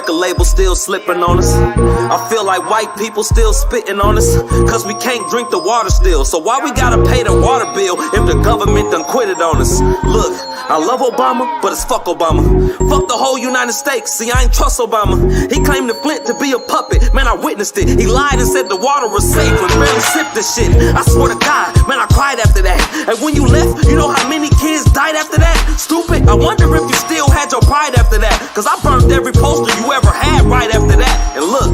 record label still slipping on us. I feel like white people still spitting on us, cause we can't drink the water still. So why we gotta pay the water bill if the government done quit it on us? Look, I love Obama, but it's fuck Obama. Fuck the whole United States, see I ain't trust Obama. He claimed the Flint to be a puppet, man I witnessed it. He lied and said the water was safe and barely sipped this shit. I swear to God, man I cried after that. And when you left, you know how many kids died after that? Stupid, I wonder if you still had your pride after that. Cause I burned every poster you ever had right after that. And look,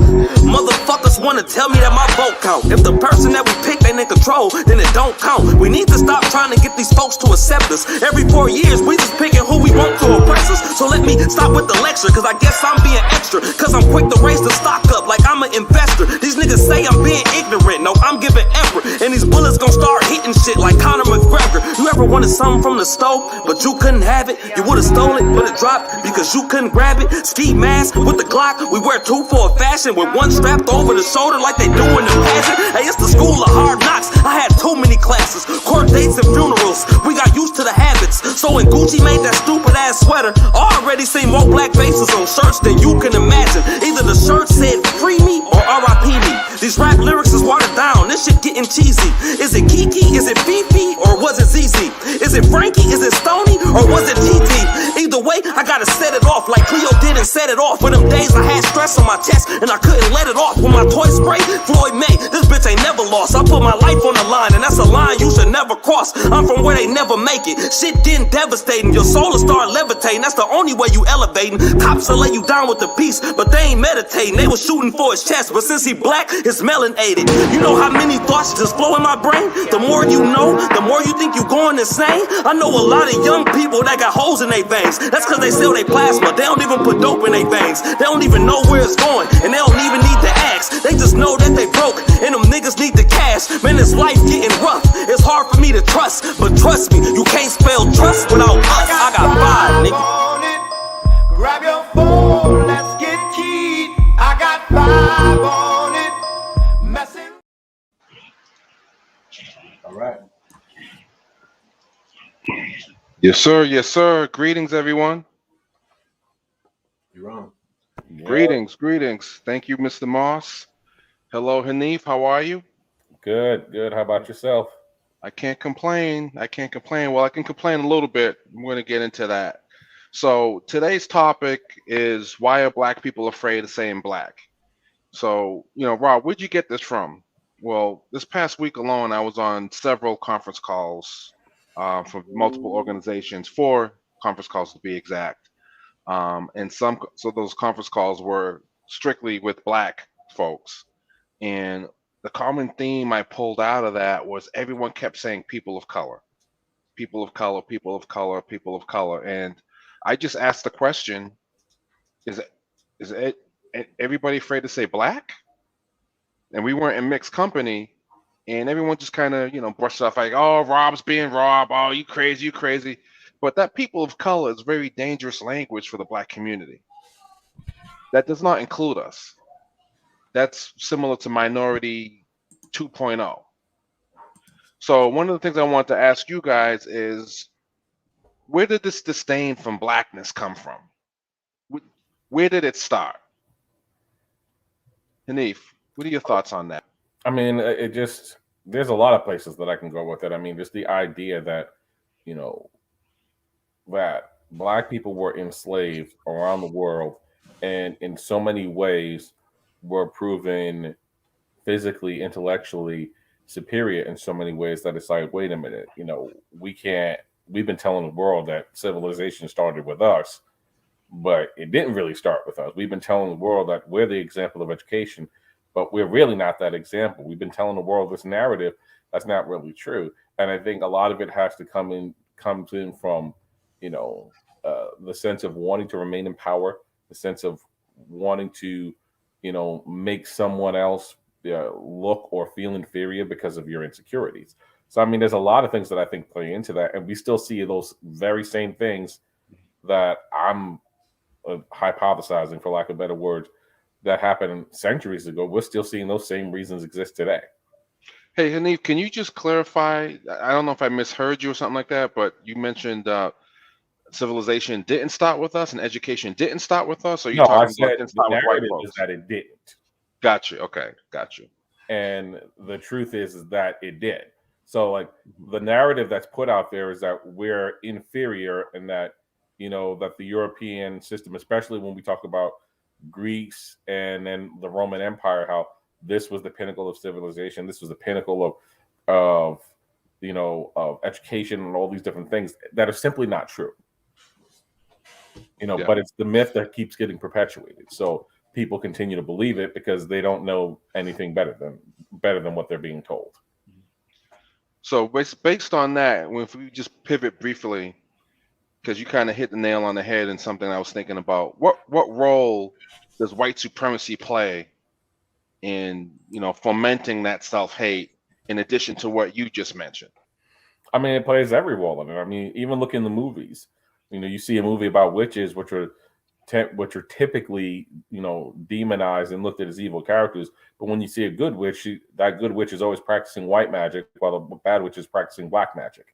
motherfuckers wanna tell me that my vote count. If the person that we picked ain't in control, then it don't count. We need to stop trying to get these folks to accept us. Every 4 years, we just picking who we want to oppress us. So let me stop with the lecture, cause I guess I'm being extra. Cause I'm quick to raise the stock up like I'm an investor. These niggas say I'm being ignorant, no, I'm giving effort. And these bullets gon' start hitting shit like Conor McGregor. You ever wanted something from the stove, but you couldn't have it? You would've stole it, but it dropped because you couldn't grab it. Ski mask with the Glock, we wear two for a fashion, with one strapped over the shoulder like they do in the pageant. Hey, it's the school of hard knocks, I had too many classes, court dates and funerals, we got used to the habits. So when Gucci made that stupid ass sweater, I already seen more black faces on shirts than you can imagine. Either the shirt said free me or RIP me. These rap lyrics is watered down, this shit getting cheesy. Is it Kiki, is it Fifi, or was it ZZ? Is it Frankie, is it Stoney, or was it TT? Either way, I gotta set it off like Cleo did and set it off. For them days I had stress on my chest and I couldn't let it off. When my toy spray, Floyd May, this bitch ain't never lost. I put my life on the line and that's a line you should never cross. I'm from where they never make it. Shit getting devastating, your soul will start levitating. That's the only way you elevating. Cops will lay you down with the peace, but they ain't meditating. They was shooting for his chest, but since he black, it's melanated. You know how many thoughts just flow in my brain? The more you know, the more you think you going insane. I know a lot of young people that got holes in their veins. That's cause they sell their plasma. They don't even put dope in their veins. They don't even know where it's going, and they don't even need to ask. They just know that they broke, and them niggas need the cash. Man, this life getting rough. It's hard for me to trust, but trust me, you can't spell trust without us. I got five, nigga. Grab your phone, let's get keyed. I got 5 on it. Messing. All right. Yes, sir. Yes, sir. Greetings, everyone. You're on. Yeah. Greetings. Thank you, Mr. Moss. Hello, Hanif. How are you? Good. How about yourself? I can't complain. Well, I can complain a little bit. I'm going to get into that. So today's topic is, why are black people afraid of saying black? So, Rob, where'd you get this from? Well, this past week alone, I was on several conference calls from multiple organizations, 4 conference calls to be exact. And so those conference calls were strictly with black folks. And the common theme I pulled out of that was everyone kept saying people of color. And I just asked the question, is everybody afraid to say black? And we weren't in mixed company, and everyone just kind of, brushed off like, oh, Rob's being Rob. Oh, you crazy. But that people of color is very dangerous language for the black community. That does not include us. That's similar to Minority 2.0. So one of the things I want to ask you guys is, where did this disdain from blackness come from? Where did it start? Hanif, what are your thoughts on that? I mean, there's a lot of places that I can go with it. I mean, just the idea that, that black people were enslaved around the world, and in so many ways were proven physically, intellectually superior in so many ways that it's like, wait a minute, we've been telling the world that civilization started with us, but it didn't really start with us. We've been telling the world that we're the example of education, but we're really not that example. We've been telling the world this narrative that's not really true. And I think a lot of it has to comes in from, the sense of wanting to remain in power, the sense of wanting to, make someone else look or feel inferior because of your insecurities. So, I mean, there's a lot of things that I think play into that. And we still see those very same things that I'm hypothesizing, for lack of better words, that happened centuries ago. We're still seeing those same reasons exist today. Hey, Hanif, can you just clarify? I don't know if I misheard you or something like that, but you mentioned civilization didn't start with us and education didn't start with us? Or are you No, I talking about said didn't the start with white narrative is folks? that it didn't. Got you. Okay, got you. And the truth is that it did. So like the narrative that's put out there is that we're inferior and that, that the European system, especially when we talk about Greece and then the Roman Empire, how this was the pinnacle of civilization. This was the pinnacle of education and all these different things that are simply not true. Yeah. But it's the myth that keeps getting perpetuated. So people continue to believe it because they don't know anything better than what they're being told. So based on that, if we just pivot briefly, because you kind of hit the nail on the head and something I was thinking about, what role does white supremacy play in fomenting that self-hate in addition to what you just mentioned? I mean, it plays every role in it. I mean, even look in the movies. You see a movie about witches, which are typically, demonized and looked at as evil characters. But when you see a good witch, that good witch is always practicing white magic, while the bad witch is practicing black magic.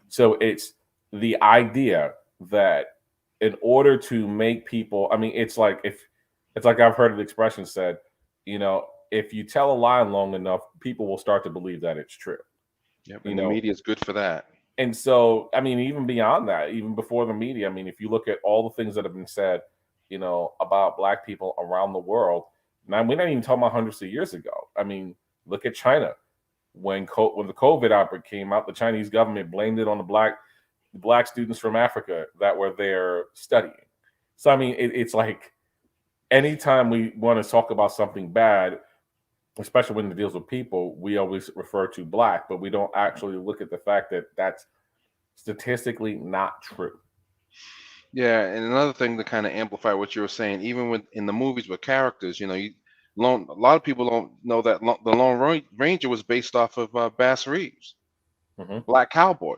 So it's the idea that in order to make people, I mean, it's like I've heard the expression said, if you tell a lie long enough, people will start to believe that it's true. Yep, and the media is good for that. And so, I mean, even beyond that, even before the media, I mean, if you look at all the things that have been said, about Black people around the world, now we're not even talking about hundreds of years ago. I mean, look at China. When the COVID outbreak came out, the Chinese government blamed it on the black students from Africa that were there studying. So, I mean, it's like anytime we want to talk about something bad, especially when it deals with people, we always refer to Black, but we don't actually look at the fact that that's statistically not true. Yeah, and another thing to kind of amplify what you were saying, even in the movies with characters, a lot of people don't know that the Lone Ranger was based off of Bass Reeves, Black Cowboy,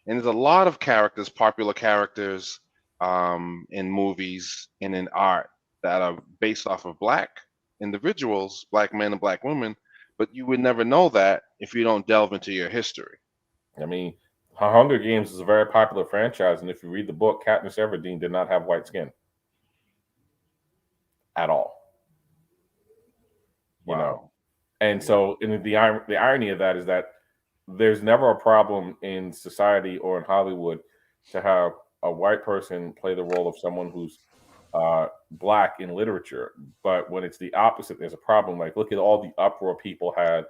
and there's a lot of characters, popular characters, in movies and in art that are based off of Black individuals, Black men and Black women, but you would never know that if you don't delve into your history. I mean, Hunger Games is a very popular franchise, and if you read the book, Katniss Everdeen did not have white skin at all. Wow. And so, the irony of that is that there's never a problem in society or in Hollywood to have a white person play the role of someone who's Black in literature, but when it's the opposite, there's a problem. Like, look at all the uproar people had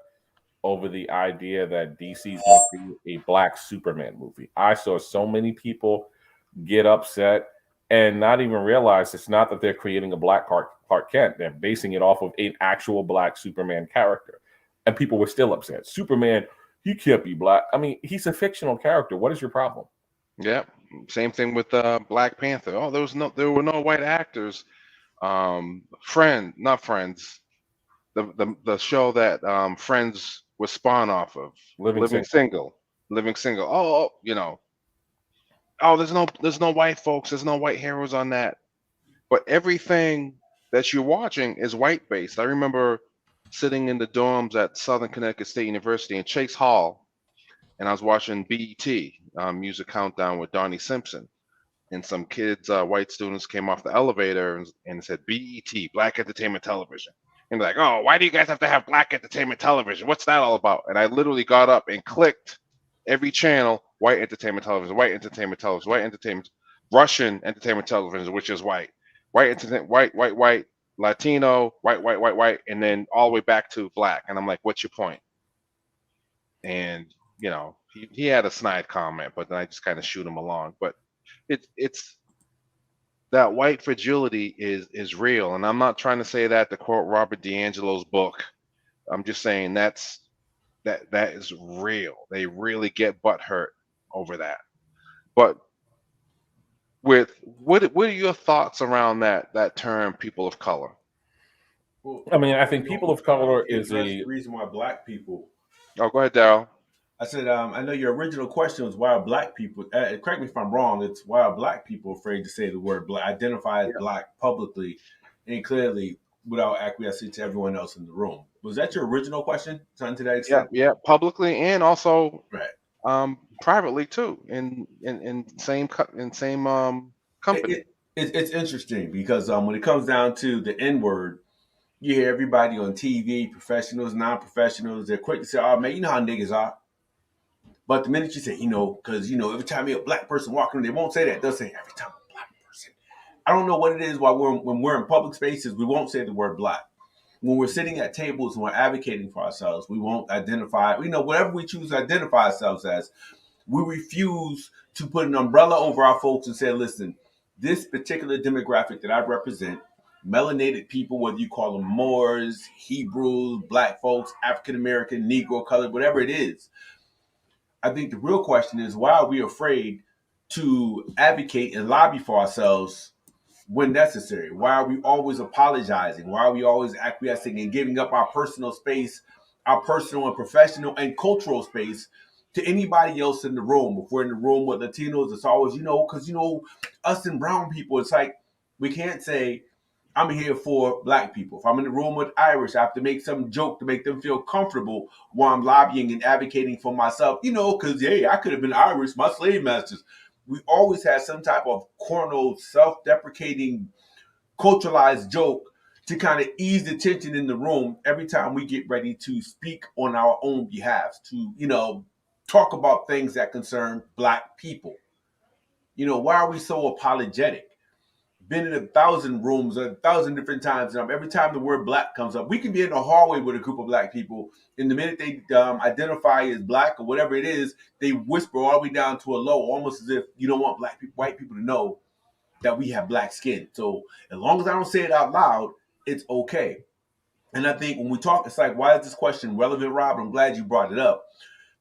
over the idea that DC's going to create a Black Superman movie. I saw so many people get upset and not even realize it's not that they're creating a Black Clark Kent. They're basing it off of an actual Black Superman character, and people were still upset. Superman, he can't be Black. I mean, he's a fictional character. What is your problem? Yeah, same thing with Black Panther. Oh, there were no white actors. Not Friends. The show that Friends was spawned off of. Living Single. Oh, there's no white folks. There's no white heroes on that. But everything that you're watching is white based. I remember sitting in the dorms at Southern Connecticut State University in Chase Hall, and I was watching BET Music Countdown with Donnie Simpson, and some kids, white students, came off the elevator and said BET, Black Entertainment Television. And they're like, oh, why do you guys have to have Black Entertainment Television? What's that all about? And I literally got up and clicked every channel, white entertainment television, white entertainment television, white entertainment, Russian entertainment television, which is white, white entertainment, white, Latino, white, and then all the way back to Black. And I'm like, what's your point? And, he had a snide comment, but then I just kind of shoot him along. But it's that white fragility is real. And I'm not trying to say that to quote Robert DiAngelo's book. I'm just saying that is real. They really get butthurt over that. But what are your thoughts around that term, people of color? Well, I mean, I think people of color is the reason why Black people. Oh, go ahead, Daryl. I said, I know your original question was why are Black people, correct me if I'm wrong, it's why are Black people afraid to say the word Black, identify as Black publicly and clearly without acquiescing to everyone else in the room. Was that your original question? Something to that extent? Yeah, publicly and also privately too, in same company. It's interesting because when it comes down to the N word, you hear everybody on TV, professionals, non-professionals, they're quick to say, "Oh man, you know how niggas are." But the minute you say, because every time you a black person walking, they won't say that. They'll say every time a black person. I don't know what it is. When we're in public spaces, we won't say the word black. When we're sitting at tables and we're advocating for ourselves, we won't identify. Whatever we choose to identify ourselves as, we refuse to put an umbrella over our folks and say, listen, this particular demographic that I represent, melanated people, whether you call them Moors, Hebrews, black folks, African American, Negro, colored, whatever it is. I think the real question is, why are we afraid to advocate and lobby for ourselves when necessary? Why are we always apologizing? Why are we always acquiescing and giving up our personal space, our personal and professional and cultural space to anybody else in the room? If we're in the room with Latinos, it's always, because, us and brown people, it's like we can't say, I'm here for black people. If I'm in the room with Irish, I have to make some joke to make them feel comfortable while I'm lobbying and advocating for myself, because, hey, I could have been Irish, my slave masters. We always had some type of corno, self-deprecating, culturalized joke to kind of ease the tension in the room every time we get ready to speak on our own behalf, to, talk about things that concern black people. Why are we so apologetic? Been in 1,000 rooms 1,000 different times, and every time the word black comes up, we can be in a hallway with a group of black people, and the minute they identify as black or whatever it is, they whisper all the way down to a low, almost as if you don't want white people to know that we have black skin. So as long as I don't say it out loud, it's okay. And I think when we talk, it's like, why is this question relevant, Rob? I'm glad you brought it up,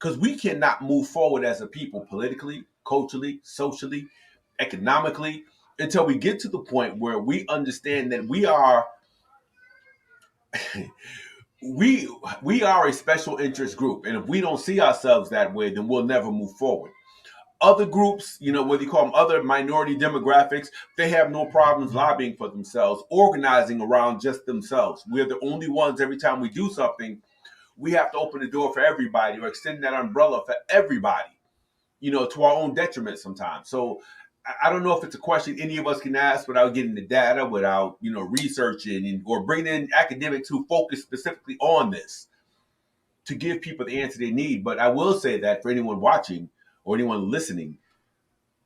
because we cannot move forward as a people politically, culturally, socially, economically, until we get to the point where we understand that we are we are a special interest group, and if we don't see ourselves that way, then we'll never move forward. Other groups, whether you call them other minority demographics, they have no problems lobbying for themselves, organizing around just themselves. We're the only ones, every time we do something, we have to open the door for everybody or extend that umbrella for everybody, to our own detriment sometimes. So I don't know if it's a question any of us can ask without getting the data, without, researching or bringing in academics who focus specifically on this to give people the answer they need. But I will say that for anyone watching or anyone listening,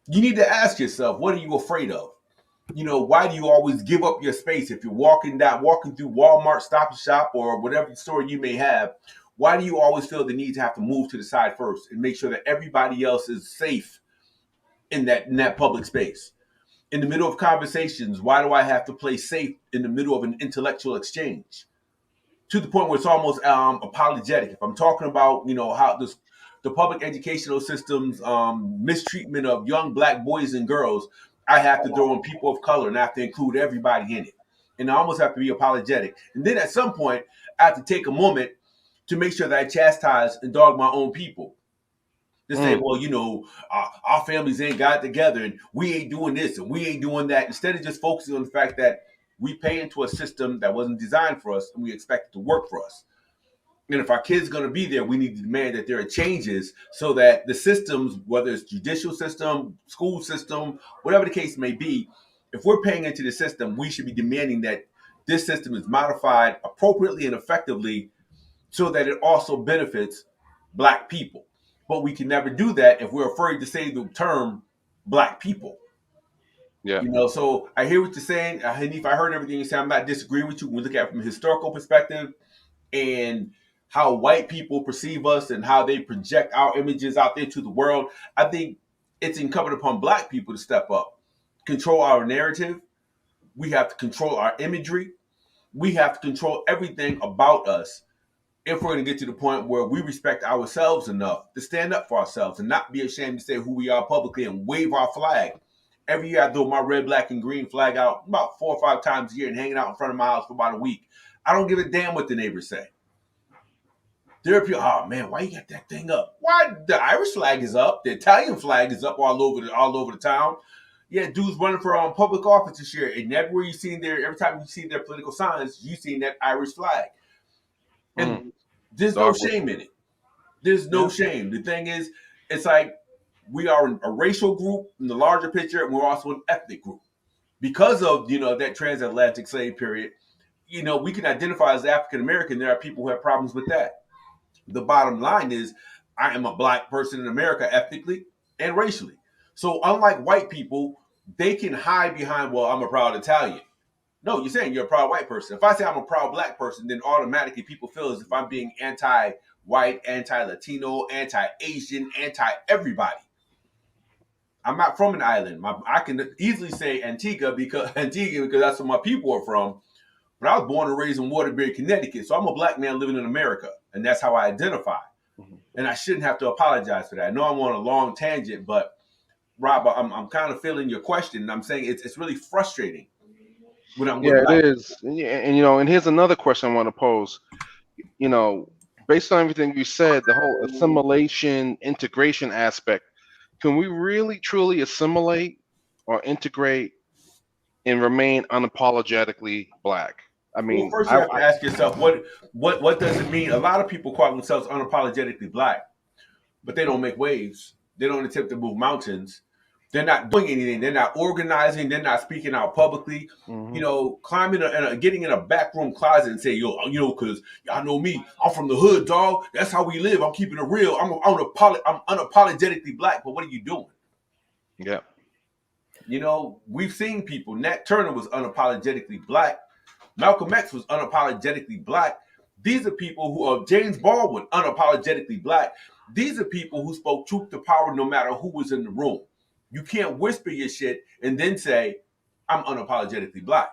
you need to ask yourself, what are you afraid of? Why do you always give up your space if you're walking through Walmart, Stop and Shop, or whatever store you may have? Why do you always feel the need to have to move to the side first and make sure that everybody else is safe in that public space? In the middle of conversations, why do I have to play safe in the middle of an intellectual exchange? To the point where it's almost apologetic. If I'm talking about, how the public educational system's mistreatment of young black boys and girls, I have to throw in people of color and I have to include everybody in it. And I almost have to be apologetic. And then at some point, I have to take a moment to make sure that I chastise and dog my own people. To say, well, our families ain't got together and we ain't doing this and we ain't doing that. Instead of just focusing on the fact that we pay into a system that wasn't designed for us and we expect it to work for us. And if our kids are going to be there, we need to demand that there are changes so that the systems, whether it's judicial system, school system, whatever the case may be, if we're paying into the system, we should be demanding that this system is modified appropriately and effectively so that it also benefits black people. But we can never do that if we're afraid to say the term black people. Yeah. So I hear what you're saying. Hanif, I heard everything you said. I'm not disagreeing with you. When we look at it from a historical perspective and how white people perceive us and how they project our images out there to the world, I think it's incumbent upon black people to step up, control our narrative. We have to control our imagery. We have to control everything about us if we're going to get to the point where we respect ourselves enough to stand up for ourselves and not be ashamed to say who we are publicly and wave our flag. Every year I throw my red, black, and green flag out about 4 or 5 times a year and hanging out in front of my house for about a week. I don't give a damn what the neighbors say. There are people, oh man, why you got that thing up? Why? The Irish flag is up. The Italian flag is up all over the town. Yeah, dudes running for public office this year. And everywhere you see every time you see their political signs, you see that Irish flag. And there's no shame in it. There's no shame. The thing is, it's like we are a racial group in the larger picture, and we're also an ethnic group because of that transatlantic slave period. We can identify as African American. There are people who have problems with that. The bottom line is, I am a black person in America ethnically and racially. So unlike white people, they can hide behind, well, I'm a proud Italian. No, you're saying you're a proud white person. If I say I'm a proud black person, then automatically people feel as if I'm being anti-white, anti-Latino, anti-Asian, anti-everybody. I'm not from an island. I can easily say Antigua because that's where my people are from. But I was born and raised in Waterbury, Connecticut. So I'm a black man living in America, and that's how I identify. And I shouldn't have to apologize for that. I know I'm on a long tangent, but Rob, I'm kind of feeling your question, and I'm saying it's really frustrating when I'm with Yeah, black it people. is. And here's another question I want to pose. You know, based on everything you said, the whole assimilation, integration aspect, can we really truly assimilate or integrate and remain unapologetically black? I Well, mean, first you have to ask yourself what does it mean? A lot of people call themselves unapologetically black, but they don't make waves. They don't attempt to move mountains. They're not doing anything. They're not organizing. They're not speaking out publicly. mhm. Climbing getting in a back room closet and say, yo, because y'all know me. I'm from the hood, dog. That's how we live. I'm keeping it real. I'm unapologetically black. But what are you doing? Yeah. We've seen people. Nat Turner was unapologetically black. Malcolm X was unapologetically black. These are people who are James Baldwin, unapologetically black. These are people who spoke truth to power no matter who was in the room. You can't whisper your shit and then say, I'm unapologetically black.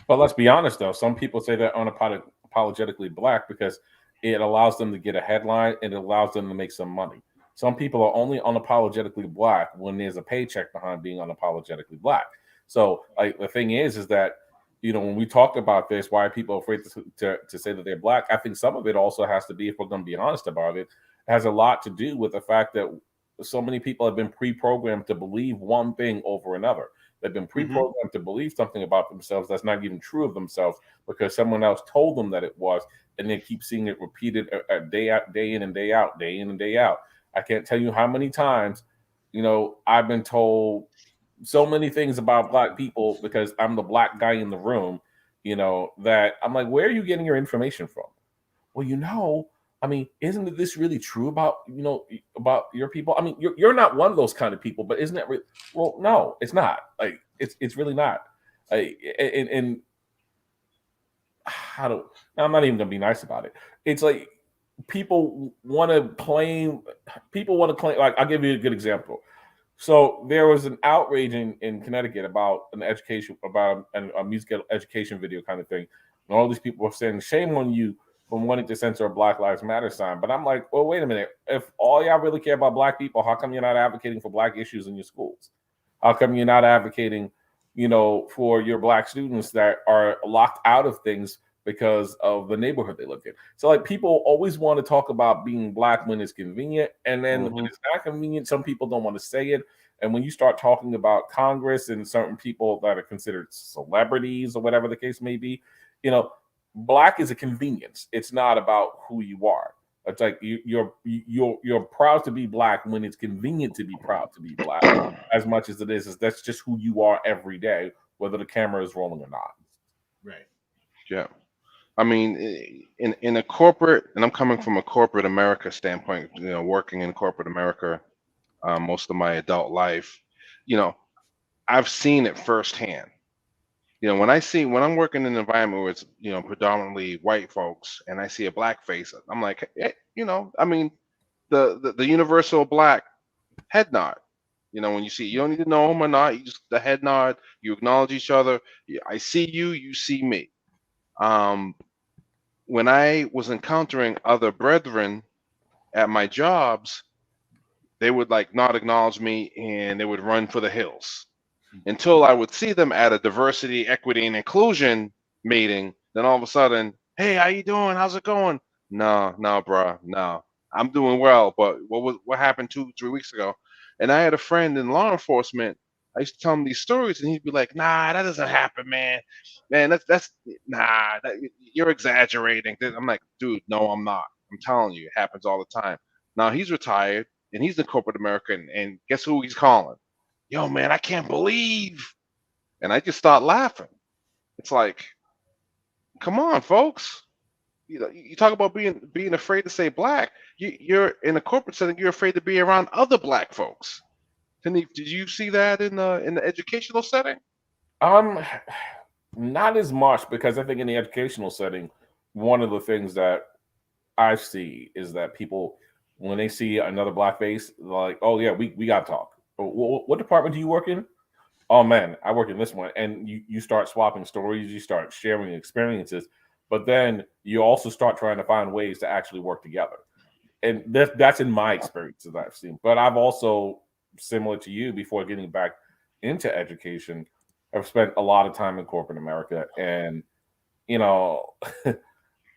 But let's be honest, though. Some people say they're unapologetically black because it allows them to get a headline and it allows them to make some money. Some people are only unapologetically black when there's a paycheck behind being unapologetically black. So, like, the thing is that, when we talk about this, why are people afraid to say that they're black? I think some of it also has to be, if we're going to be honest about it, has a lot to do with the fact that so many people have been pre-programmed to believe one thing over another. They've been pre-programmed to believe something about themselves that's not even true of themselves because someone else told them that it was, and they keep seeing it repeated day out, day in and day out, day in and day out. I can't tell you how many times, I've been told so many things about black people because I'm the black guy in the room, that I'm like, where are you getting your information from? Well, I mean, isn't this really true about about your people? I mean, you're not one of those kind of people, but isn't it? Well, no, it's not. Like, it's really not. And how do I'm not even gonna be nice about it. It's like people want to claim. People want to claim. Like, I'll give you a good example. So there was an outrage in Connecticut about a music education video kind of thing, and all these people were saying, "Shame on you from wanting to censor a Black Lives Matter sign." But I'm like, well, wait a minute. If all y'all really care about black people, how come you're not advocating for black issues in your schools? How come you're not advocating, for your black students that are locked out of things because of the neighborhood they live in? So, like, people always want to talk about being black when it's convenient, and then when it's not convenient, some people don't want to say it. And when you start talking about Congress and certain people that are considered celebrities or whatever the case may be, black is a convenience. It's not about who you are. It's like you're proud to be black when it's convenient to be proud to be black, as much as it is that's just who you are every day, whether the camera is rolling or not. Right. Yeah. I mean, in a corporate, and I'm coming from a corporate America standpoint, working in corporate America most of my adult life, I've seen it firsthand. When I'm working in an environment where it's predominantly white folks, and I see a black face, I'm like, I mean, the universal black head nod. When you don't need to know them or not, you just the head nod. You acknowledge each other. I see you, you see me. When I was encountering other brethren at my jobs, they would like not acknowledge me and they would run for the hills until I would see them at a diversity, equity, and inclusion meeting. Then all of a sudden, hey, how you doing? How's it going? No, no, bro, no, I'm doing well. But what happened 2, 3 weeks ago? And I had a friend in law enforcement. I used to tell him these stories, and he'd be like, "Nah, that doesn't happen, man. Man, that's nah, you're exaggerating." I'm like, "Dude, no, I'm not. I'm telling you, it happens all the time." Now he's retired. and he's in corporate America, and guess who he's calling? Yo, man, I can't believe. And I just start laughing. It's like, come on, folks. You know, you talk about being afraid to say black. You're in a corporate setting. You're afraid to be around other black folks. Did you see that in the educational setting? Not as much, because I think in the educational setting, one of the things that I see is that people, when they see another black face, they're like, oh yeah, we got to talk. What department do you work in? Oh man, I work in this one. And you start swapping stories, you start sharing experiences, but then you also start trying to find ways to actually work together. And that's in my experience that I've seen. But I've also, similar to you, before getting back into education, I've spent a lot of time in corporate America. And, you know,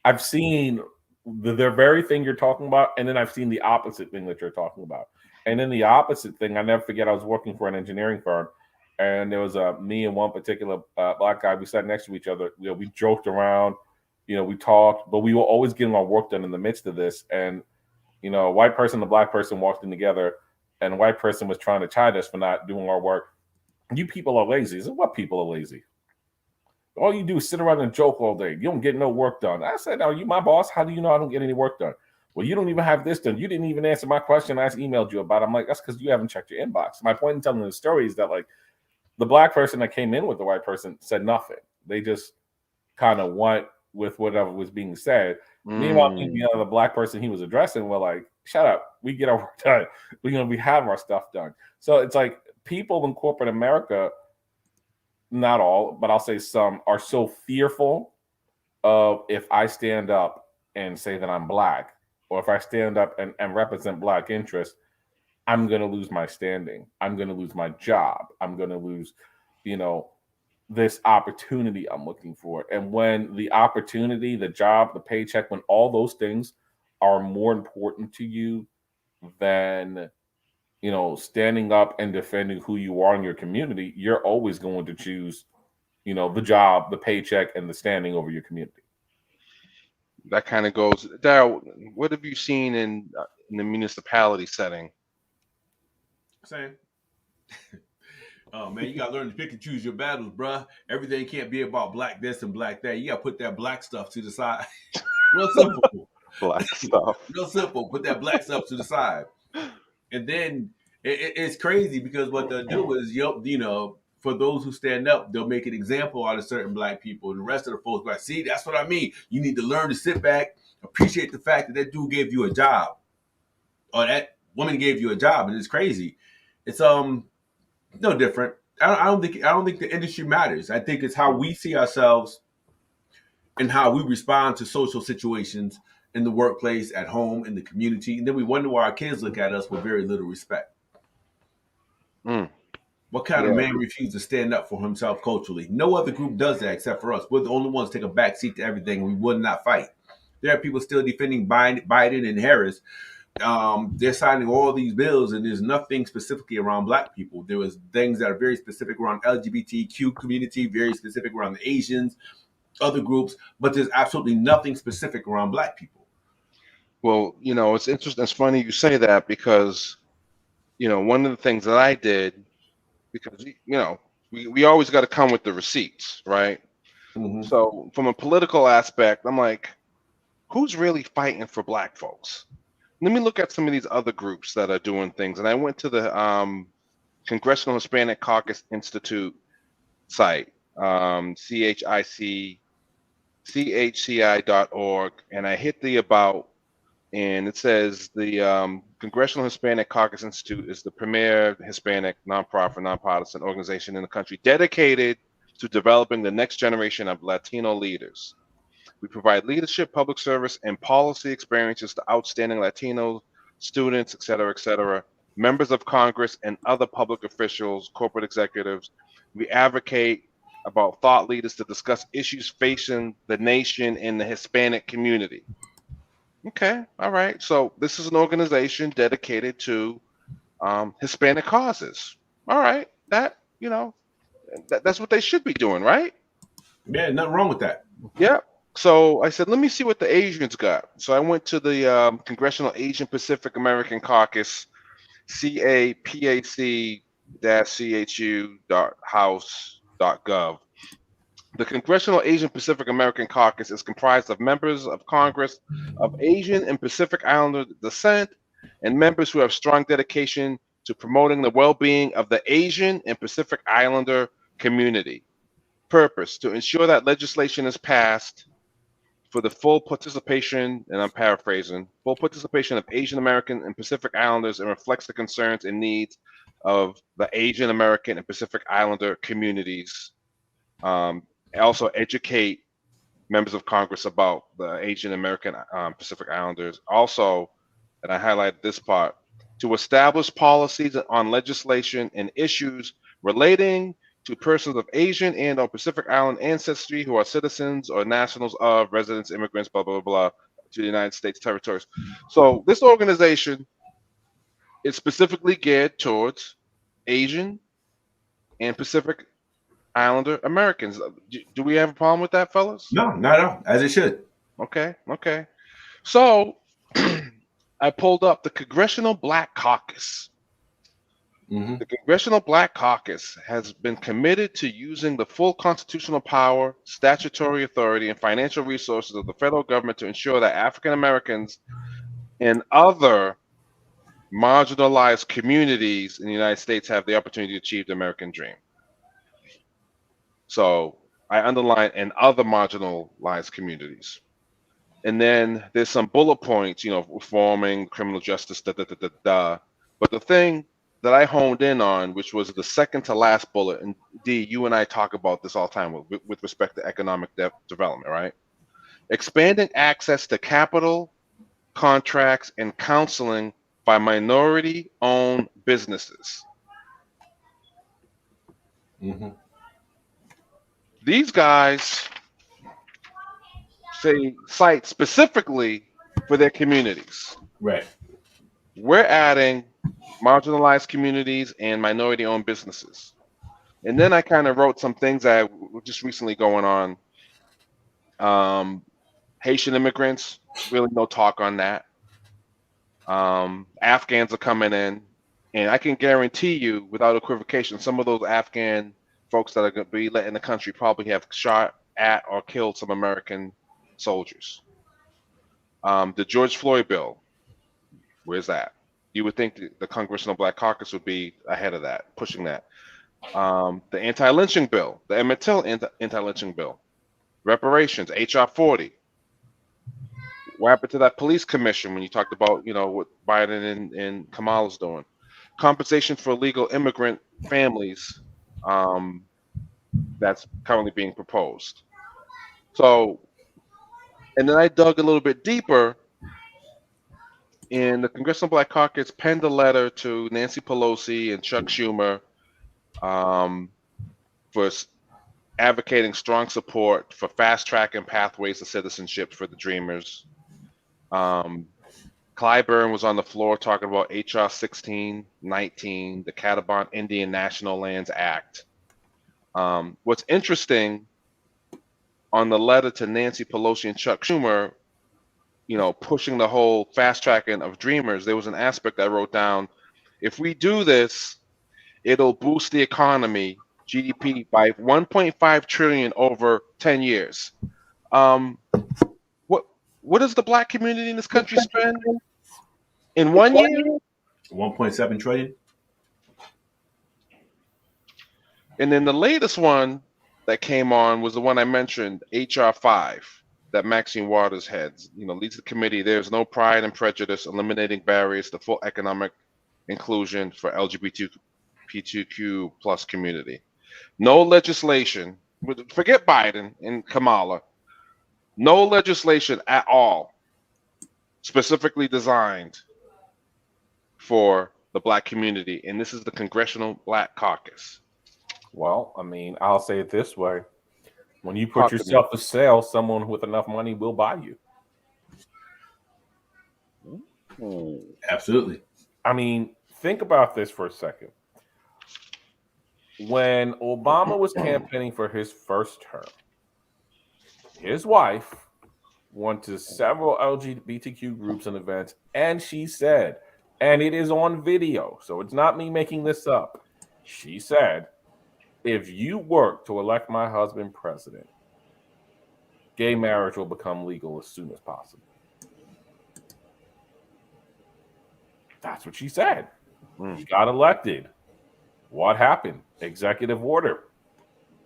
I've seen the very thing you're talking about, and then I've seen the opposite thing that you're talking about. And then the opposite thing, I never forget, I was working for an engineering firm, and there was me and one particular black guy. We sat next to each other. You know, we joked around, you know, we talked, but we were always getting our work done in the midst of this. And, you know, a white person and a black person walked in together, and the white person was trying to chide us for not doing our work. You people are lazy. I said, what people are lazy? All you do is sit around and joke all day. You don't get no work done. I said, are you my boss? How do you know I don't get any work done? Well, you don't even have this done. You didn't even answer my question I emailed you about. I'm like, that's because you haven't checked your inbox. My point in telling the story is that, like, the black person that came in with the white person said nothing. They just kind of went with whatever was being said. Meanwhile, the other black person he was addressing were like, shut up. We get our work done. We have our stuff done. So it's like people in corporate America, not all, but I'll say some, are so fearful of, if I stand up and say that I'm black, or if I stand up and represent black interests, I'm going to lose my standing. I'm going to lose my job. I'm going to lose, you know, this opportunity I'm looking for. And when the opportunity, the job, the paycheck, when all those things are more important to you than, you know, standing up and defending who you are in your community, you're always going to choose, you know, the job, the paycheck, and the standing over your community. That kind of goes. Darryl, what have you seen in the municipality setting? Same. Oh man, you gotta learn to pick and choose your battles, bruh. Everything can't be about black this and black that. You gotta put that black stuff to the side. Real simple. Black stuff. Real simple. Put that black stuff to the side. And then it's crazy because what they'll do is, you know, for those who stand up, they'll make an example out of certain black people. And the rest of the folks like, see, that's what I mean. You need to learn to sit back, appreciate the fact that dude gave you a job, or that woman gave you a job. And it's crazy. It's no different. I don't think the industry matters. I think it's how we see ourselves and how we respond to social situations in the workplace, at home, in the community. And then we wonder why our kids look at us with very little respect. What kind of man refuses to stand up for himself culturally? No other group does that except for us. We're the only ones take a back seat to everything. We would not fight. There are people still defending Biden and Harris. They're signing all these bills, and there's nothing specifically around black people. There was things that are very specific around LGBTQ community, very specific around the Asians, other groups, but there's absolutely nothing specific around black people. Well, you know, it's interesting. It's funny you say that because, you know, one of the things that I did, because, you know, we always got to come with the receipts, right? Mm-hmm. So from a political aspect, I'm like, who's really fighting for black folks? Let me look at some of these other groups that are doing things. And I went to the Congressional Hispanic Caucus Institute site, CHCI.org, and I hit the about, and it says the Congressional Hispanic Caucus Institute is the premier Hispanic nonprofit, nonpartisan organization in the country dedicated to developing the next generation of Latino leaders. We provide leadership, public service, and policy experiences to outstanding Latino students, et cetera, members of Congress, and other public officials, corporate executives. We advocate about thought leaders to discuss issues facing the nation and the Hispanic community. Okay, all right. So this is an organization dedicated to Hispanic causes. All right, that, you know, that's what they should be doing, right? Yeah, nothing wrong with that. Yeah. So I said, let me see what the Asians got. So I went to the Congressional Asian Pacific American Caucus capac-chu.house.gov. The Congressional Asian Pacific American Caucus is comprised of members of Congress of Asian and Pacific Islander descent and members who have strong dedication to promoting the well-being of the Asian and Pacific Islander community. Purpose: to ensure that legislation is passed for the full participation, and I'm paraphrasing, full participation of Asian American and Pacific Islanders, and reflects the concerns and needs of the Asian American and Pacific Islander communities. Also educate members of Congress about the Asian American Pacific Islanders. Also, and I highlighted this part, to establish policies on legislation and issues relating to persons of Asian and or Pacific Island ancestry who are citizens or nationals of, residents, immigrants, blah, blah, blah, to the United States territories. So this organization is specifically geared towards Asian and Pacific Islander Americans. Do we have a problem with that, fellas? No, not at all. As it should. Okay. So I pulled up the Congressional Black Caucus. Mm-hmm. The Congressional Black Caucus has been committed to using the full constitutional power, statutory authority, and financial resources of the federal government to ensure that African Americans and other marginalized communities in the United States have the opportunity to achieve the American dream. So I underline "and other marginalized communities." And then there's some bullet points, reforming criminal justice, But the thing that I honed in on, which was the second to last bullet, and D, you and I talk about this all the time with respect to economic development, right? Expanding access to capital, contracts, and counseling by minority-owned businesses. Mm-hmm. These guys cite specifically for their communities. Right. We're adding marginalized communities and minority-owned businesses. And then I kind of wrote some things that were just recently going on. Haitian immigrants, really no talk on that. Afghans are coming in, and I can guarantee you, without equivocation, some of those Afghan folks that are going to be let in the country probably have shot at or killed some American soldiers. The George Floyd bill, where's that? You would think the Congressional Black Caucus would be ahead of that, pushing that. The anti-lynching bill, the Emmett Till anti-lynching bill. Reparations, HR 40. What happened to that police commission when you talked about, what Biden and Kamala's doing? Compensation for illegal immigrant families, that's currently being proposed. So, and then I dug a little bit deeper, and the Congressional Black Caucus penned a letter to Nancy Pelosi and Chuck Schumer for advocating strong support for fast-tracking pathways to citizenship for the Dreamers. Clyburn was on the floor talking about HR 1619, the Catabon Indian National Lands Act. What's interesting on the letter to Nancy Pelosi and Chuck Schumer, pushing the whole fast tracking of Dreamers, there was an aspect I wrote down. If we do this, it'll boost the economy, GDP, by 1.5 trillion over 10 years. What does the Black community in this country spend in 1 year? 1.7 trillion. And then the latest one that came on was the one I mentioned, HR 5, that Maxine Waters heads. Leads the committee. There's no pride and prejudice, eliminating barriers to full economic inclusion for LGBTQ plus community. No legislation. Forget Biden and Kamala. No legislation at all specifically designed for the Black community. And this is the Congressional Black Caucus. Well, I'll say it this way. When you put yourself for sale, someone with enough money will buy you. Absolutely. Think about this for a second. When Obama was campaigning for his first term, his wife went to several LGBTQ groups and events, and she said, and it is on video, so it's not me making this up. She said, if you work to elect my husband president, gay marriage will become legal as soon as possible. That's what she said. He got elected. What happened? Executive order.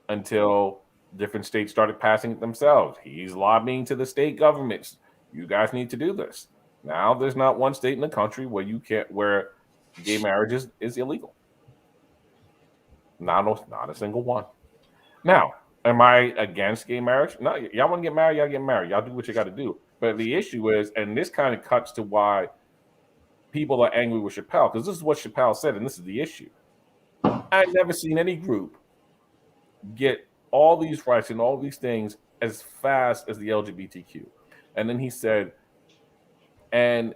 Until different states started passing it themselves. He's lobbying to the state governments. You guys need to do this. Now there's not one state in the country where gay marriage is illegal. Not a single one. Now, am I against gay marriage? No, y'all want to get married, y'all get married. Y'all do what you got to do. But the issue is, and this kind of cuts to why people are angry with Chappelle, because this is what Chappelle said, and this is the issue. I've never seen any group get all these rights and all these things as fast as the LGBTQ. And then he said, and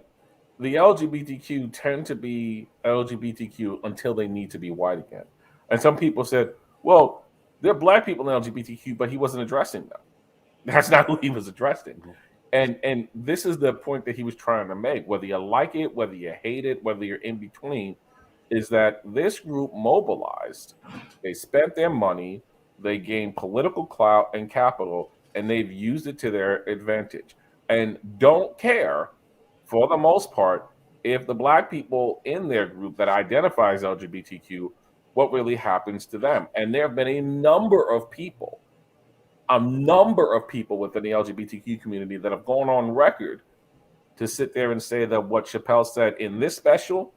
the LGBTQ tend to be LGBTQ until they need to be white again. And some people said, well, there are black people in LGBTQ, but he wasn't addressing them. That's not who he was addressing. And this is the point that he was trying to make, whether you like it, whether you hate it, whether you're in between, is that this group mobilized, they spent their money, they gained political clout and capital, and they've used it to their advantage. And don't care, for the most part, if the black people in their group that identifies LGBTQ, what really happens to them. And there have been a number of people within the LGBTQ community that have gone on record to sit there and say that what Chappelle said in this special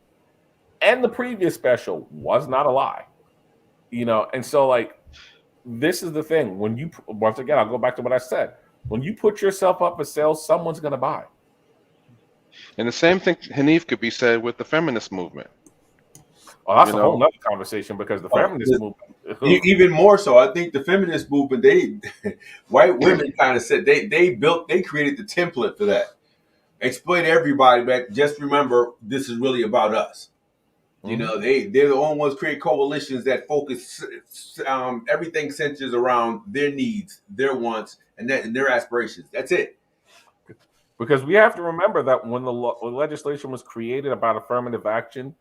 and the previous special was not a lie. You know, and so like, this is the thing. When you, once again, I'll go back to what I said. When you put yourself up for sale, someone's going to buy. And the same thing, Hanif, could be said with the feminist movement. Well, that's a whole nother conversation, because the feminist movement, even more so, I think the feminist movement, white women kind of said they created the template for that. Explain to everybody that just remember, this is really about us. You know, they're the only ones create coalitions that focus, everything centers around their needs, their wants, and their aspirations. That's it. Because we have to remember that when the legislation was created about affirmative action,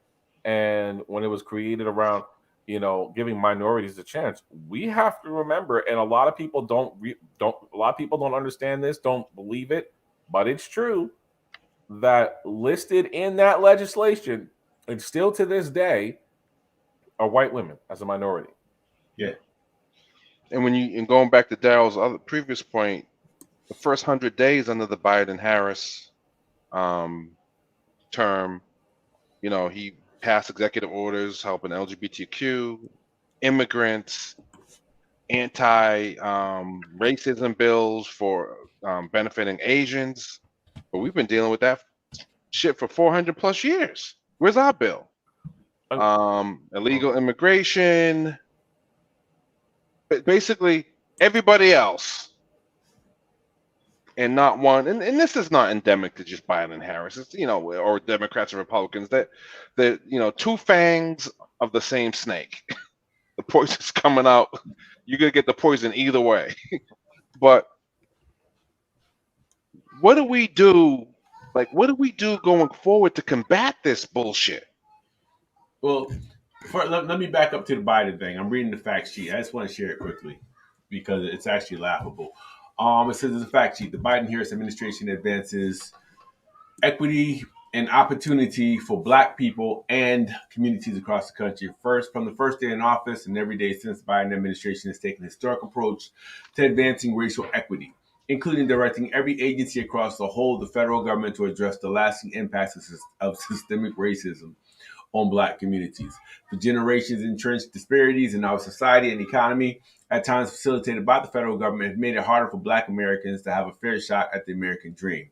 and when it was created around, you know, giving minorities a chance, we have to remember, and a lot of people don't understand this, don't believe it, but it's true, that listed in that legislation, and still to this day, are white women as a minority. Yeah. And going back to Daryl's other previous point, the first 100 days under the Biden-Harris term, you know, he passed executive orders helping LGBTQ, immigrants, anti-racism bills for benefiting Asians. But we've been dealing with that shit for 400 plus years. Where's our bill? Illegal immigration, but basically everybody else. And not one, and this is not endemic to just Biden and Harris, it's, you know, or Democrats or Republicans, that you know, two fangs of the same snake. The poison's coming out. You're gonna get the poison either way. But what do we do? Like, what do we do going forward to combat this bullshit? Well, let me back up to the Biden thing. I'm reading the fact sheet. I just want to share it quickly because it's actually laughable. It says there's a fact sheet. The Biden-Harris administration advances equity and opportunity for Black people and communities across the country. From the first day in office and every day since the Biden administration has taken a historic approach to advancing racial equity, including directing every agency across the whole of the federal government to address the lasting impacts of systemic racism on Black communities. For generations, entrenched disparities in our society and economy, at times facilitated by the federal government, have made it harder for Black Americans to have a fair shot at the American dream.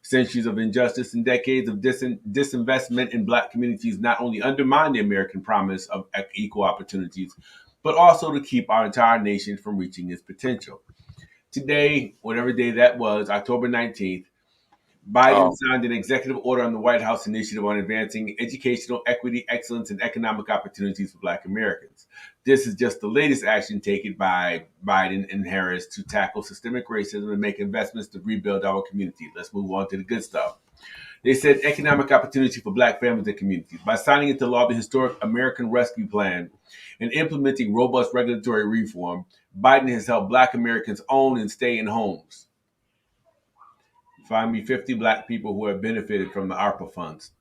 Centuries of injustice and decades of disinvestment in Black communities not only undermine the American promise of equal opportunities, but also to keep our entire nation from reaching its potential. Today, whatever day that was, October 19th, Biden signed an executive order on the White House initiative on advancing educational equity, excellence, and economic opportunities for Black Americans. This is just the latest action taken by Biden and Harris to tackle systemic racism and make investments to rebuild our community. Let's move on to the good stuff. They said economic opportunity for Black families and communities. By signing into law the historic American Rescue Plan and implementing robust regulatory reform, Biden has helped Black Americans own and stay in homes. Find me 50 Black people who have benefited from the ARPA funds.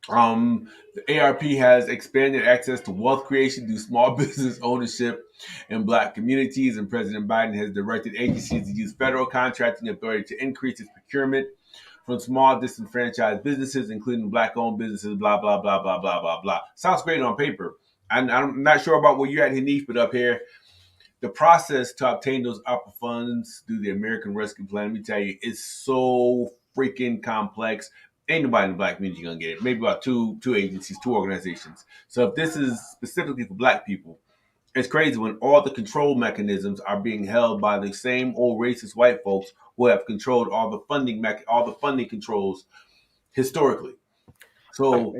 The ARP has expanded access to wealth creation through small business ownership in Black communities, and President Biden has directed agencies to use federal contracting authority to increase its procurement from small disenfranchised businesses, including Black-owned businesses, blah, blah, blah, blah, blah, blah, blah. Sounds great on paper. I'm not sure about where you're at, Hanif, but up here, the process to obtain those ARPA funds through the American Rescue Plan, let me tell you, is so freaking complex. Ain't nobody in the Black community gonna get it. Maybe about two agencies, two organizations. So if this is specifically for Black people, it's crazy when all the control mechanisms are being held by the same old racist white folks who have controlled all the funding controls historically. So,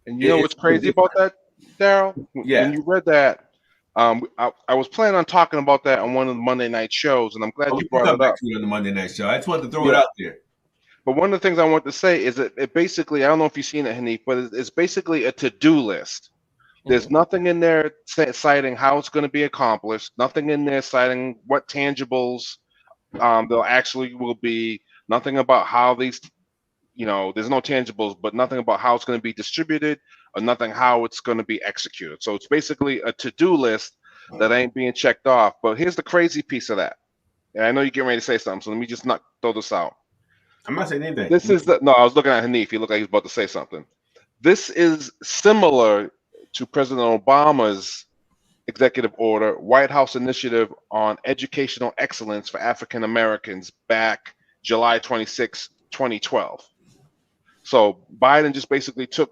and you know what's crazy about that, Daryl? Yeah. When you read that, I was planning on talking about that on one of the Monday night shows, and I'm glad you brought it up. On the Monday night show, I just wanted to throw it out there. But one of the things I want to say is that it basically, I don't know if you've seen it, Hanif, but it's basically a to-do list. There's nothing in there citing how it's going to be accomplished, nothing in there citing what tangibles there actually will be, nothing about how these, there's no tangibles, but nothing about how it's going to be distributed or nothing how it's going to be executed. So it's basically a to-do list that ain't being checked off. But here's the crazy piece of that. And I know you're getting ready to say something, so let me just not throw this out. I'm not saying anything. I was looking at Hanif. He looked like he was about to say something. This is similar to President Obama's executive order, White House Initiative on Educational Excellence for African Americans back July 26, 2012. So Biden just basically took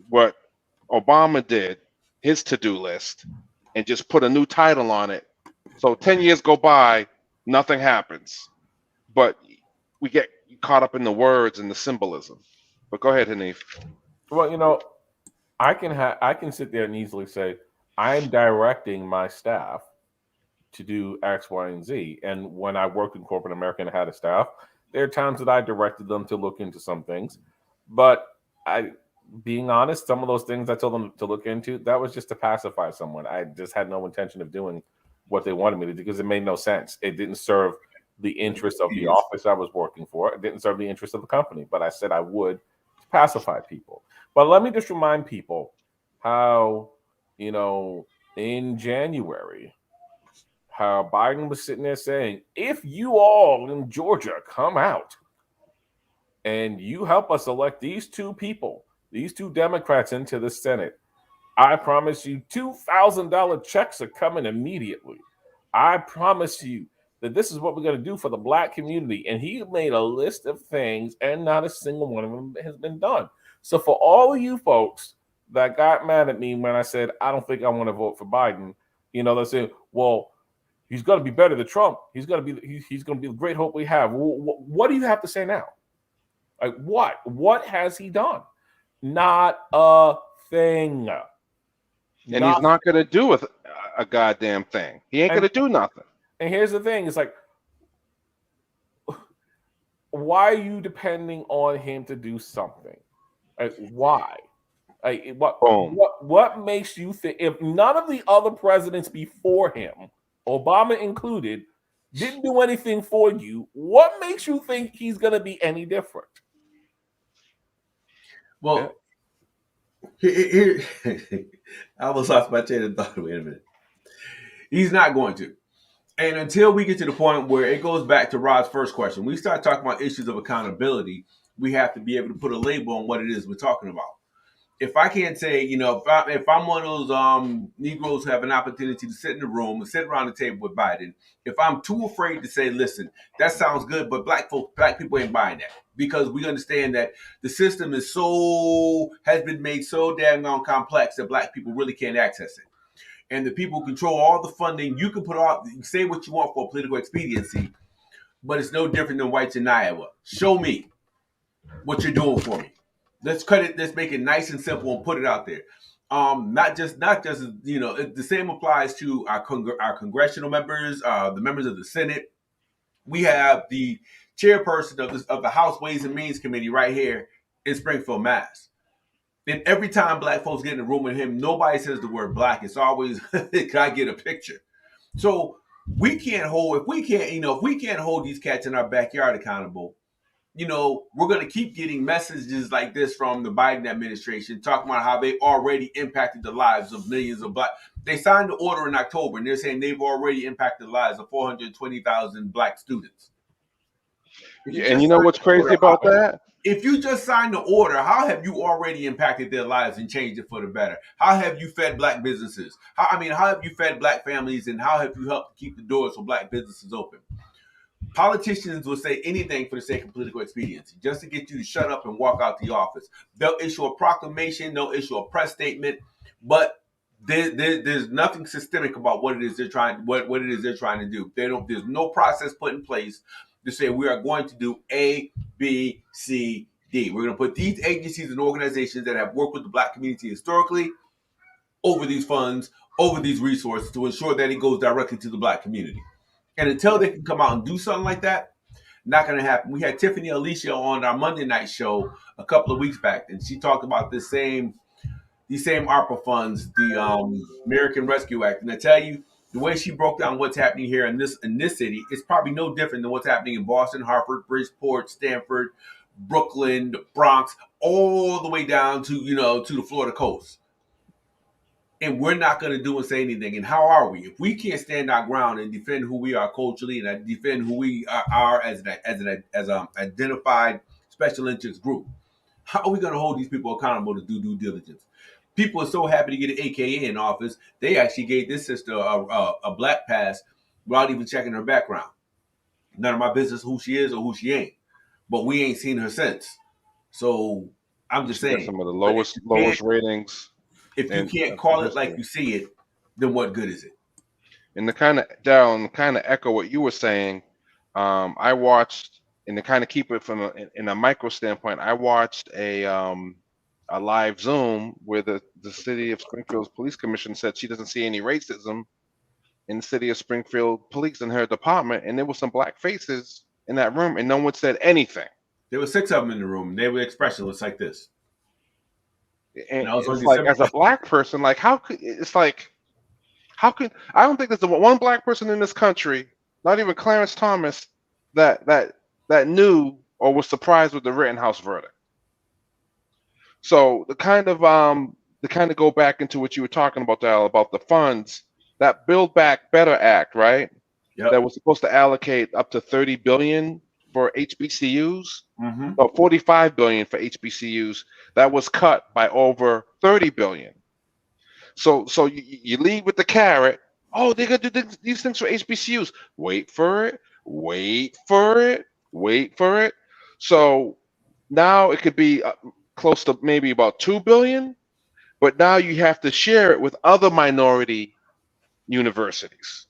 what Obama did, his to-do list, and just put a new title on it. So 10 years go by, nothing happens. But we get caught up in the words and the symbolism. But go ahead, Hanif. Well, I can sit there and easily say, I'm directing my staff to do X, Y, and Z. And when I worked in corporate America and had a staff, there are times that I directed them to look into some things. But being honest, some of those things I told them to look into, that was just to pacify someone. I just had no intention of doing what they wanted me to do because it made no sense. It didn't serve the interest of the office I was working for. It didn't serve the interest of the company. But I said I would to pacify people. But let me just remind people how, in January, how Biden was sitting there saying, if you all in Georgia come out and you help us elect these two people, these two Democrats into the Senate, I promise you $2,000 checks are coming immediately. I promise you that this is what we're going to do for the Black community. And he made a list of things and not a single one of them has been done. So for all of you folks that got mad at me when I said, I don't think I want to vote for Biden, they say, well, he's going to be better than Trump. He's going to be the great hope we have. What do you have to say now? Like what? What has he done? Not a thing. And he's not going to do a goddamn thing. He ain't going to do nothing. And here's the thing. It's like, why are you depending on him to do something? Like, why? Like, what makes you think if none of the other presidents before him, Obama included, didn't do anything for you, what makes you think he's going to be any different? Well, here I almost lost my train of thought. Wait a minute. He's not going to. And until we get to the point where it goes back to Rod's first question, we start talking about issues of accountability, we have to be able to put a label on what it is we're talking about. If I can't say, if I'm one of those Negroes who have an opportunity to sit in the room and sit around the table with Biden, if I'm too afraid to say, listen, that sounds good, but black people ain't buying that because we understand that the system has been made so damn complex that black people really can't access it. And the people control all the funding. You can say what you want for political expediency, but it's no different than whites in Iowa. Show me what you're doing for me. Let's cut it. Let's make it nice and simple and put it out there. Not just the same applies to our congressional members, the members of the Senate. We have the chairperson of the House Ways and Means Committee right here in Springfield, Mass. And every time black folks get in the room with him, nobody says the word black. It's always, can I get a picture? So we can't hold, if we can't hold these cats in our backyard accountable, we're going to keep getting messages like this from the Biden administration talking about how they already impacted the lives of millions of black. They signed the order in October, and they're saying they've already impacted the lives of 420,000 black students. And you know what's crazy about that? If you just signed the order, how have you already impacted their lives and changed it for the better? How have you fed black businesses? How have you fed black families, and how have you helped keep the doors for black businesses open? Politicians will say anything for the sake of political expediency, just to get you to shut up and walk out the office. They'll issue a proclamation, they'll issue a press statement, but there's nothing systemic about what it is they're trying to do. There's no process put in place to say we are going to do A, B, C, D. We're going to put these agencies and organizations that have worked with the black community historically over these funds, over these resources to ensure that it goes directly to the black community. And until they can come out and do something like that, not going to happen. We had Tiffany Alicia on our Monday night show a couple of weeks back, and she talked about these same ARPA funds, the American Rescue Act. And I tell you, the way she broke down what's happening here in this city is probably no different than what's happening in Boston, Hartford, Bridgeport, Stanford, Brooklyn, the Bronx, all the way down to the Florida coast. And we're not going to do and say anything. And how are we? If we can't stand our ground and defend who we are culturally and defend who we are as an identified special interest group, how are we going to hold these people accountable to do due diligence? People are so happy to get an AKA in office. They actually gave this sister a black pass without even checking her background. None of my business who she is or who she ain't. But we ain't seen her since. So I'm just saying. Some of the lowest ratings. If you can't call it like you see it, then what good is it? And to kind of echo what you were saying, I watched, and to kind of keep it from in a micro standpoint, I watched a live Zoom where the city of Springfield's police commission said she doesn't see any racism in the city of Springfield police in her department, and there were some black faces in that room, and no one said anything. There were 6 of them in the room, and they were expressionless like this. And it's like, as a black person, like how could I don't think there's one black person in this country, not even Clarence Thomas, that knew or was surprised with the Rittenhouse verdict. So to kind of go back into what you were talking about, Dal, about the funds, that Build Back Better Act, right? Yep. That was supposed to allocate up to $30 billion for HBCUs, or $45 billion for HBCUs. That was cut by over $30 billion. So you lead with the carrot. Oh, they're gonna do these things for HBCUs. Wait for it. So now it could be close to maybe about $2 billion, but now you have to share it with other minority universities.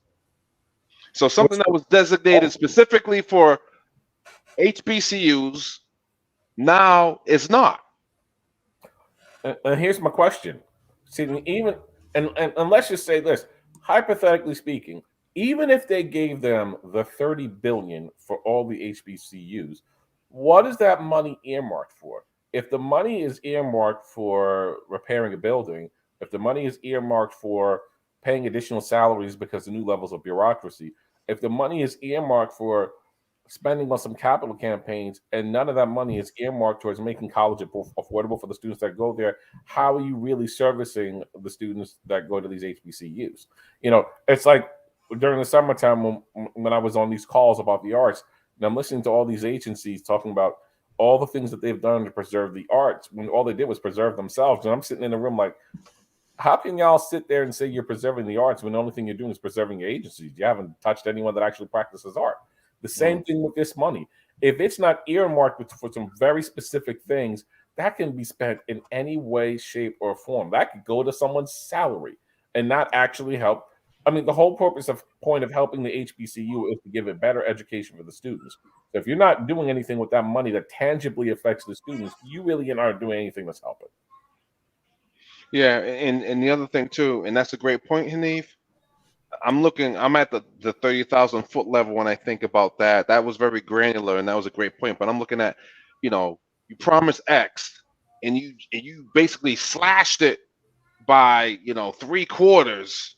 So something that was designated specifically for HBCUs now is not. And here's my question. See, even and let's just say this, hypothetically speaking, even if they gave them the $30 billion for all the HBCUs, what is that money earmarked for? If the money is earmarked for repairing a building, if the money is earmarked for paying additional salaries because of new levels of bureaucracy, if the money is earmarked for spending on some capital campaigns and none of that money is earmarked towards making college affordable for the students that go there, how are you really servicing the students that go to these HBCUs? It's like during the summertime when I was on these calls about the arts, and I'm listening to all these agencies talking about all the things that they've done to preserve the arts when all they did was preserve themselves. And I'm sitting in the room like, how can y'all sit there and say you're preserving the arts when the only thing you're doing is preserving your agencies? You haven't touched anyone that actually practices art. The same thing with this money. If it's not earmarked for some very specific things, that can be spent in any way, shape, or form. That could go to someone's salary and not actually help. I mean, the whole point of helping the HBCU is to give a better education for the students. So if you're not doing anything with that money that tangibly affects the students, you really aren't doing anything that's helping. Yeah, and the other thing too, and that's a great point, Hanif. I'm at the 30,000 foot level when I think about that. That was very granular and that was a great point. But I'm looking at, you promise X and you basically slashed it by, 3/4.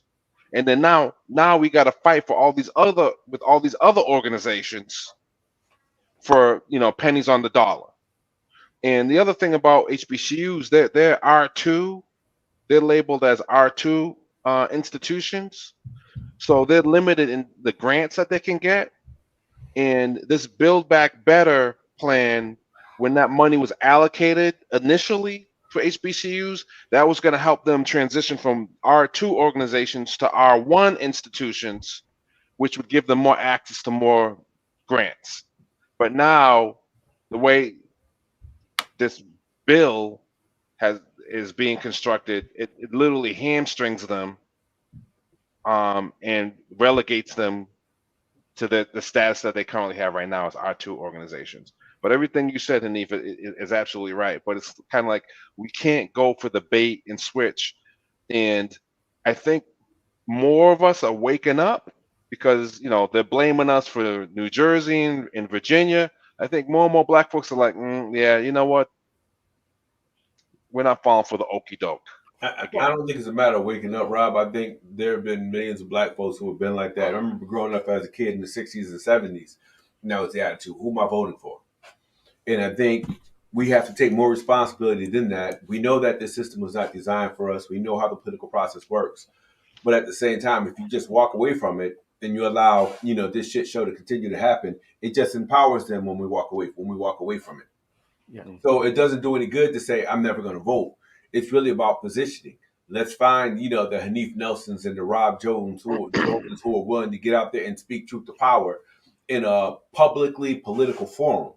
And then now we got to fight for all these other organizations for, pennies on the dollar. And the other thing about HBCUs, they're R2, they're labeled as R2 institutions. So they're limited in the grants that they can get. And this Build Back Better plan, when that money was allocated initially for HBCUs, that was going to help them transition from R2 organizations to R1 institutions, which would give them more access to more grants. But now, the way this bill is being constructed, it literally hamstrings them and relegates them to the status that they currently have right now as R2 organizations. But everything you said, Hanif, is absolutely right. But it's kind of like we can't go for the bait and switch. And I think more of us are waking up because, they're blaming us for New Jersey and Virginia. I think more and more black folks are like, yeah, you know what? We're not falling for the okie doke. I don't think it's a matter of waking up, Rob. I think there have been millions of black folks who have been like that. I remember growing up as a kid in the 60s and 70s. And that was the attitude. Who am I voting for? And I think we have to take more responsibility than that. We know that this system was not designed for us. We know how the political process works. But at the same time, if you just walk away from it and you allow, this shit show to continue to happen, it just empowers them when we walk away from it. Yeah. So it doesn't do any good to say, I'm never going to vote. It's really about positioning. Let's find, the Hanif Nelsons and the Rob Jones who are willing to get out there and speak truth to power in a publicly political forum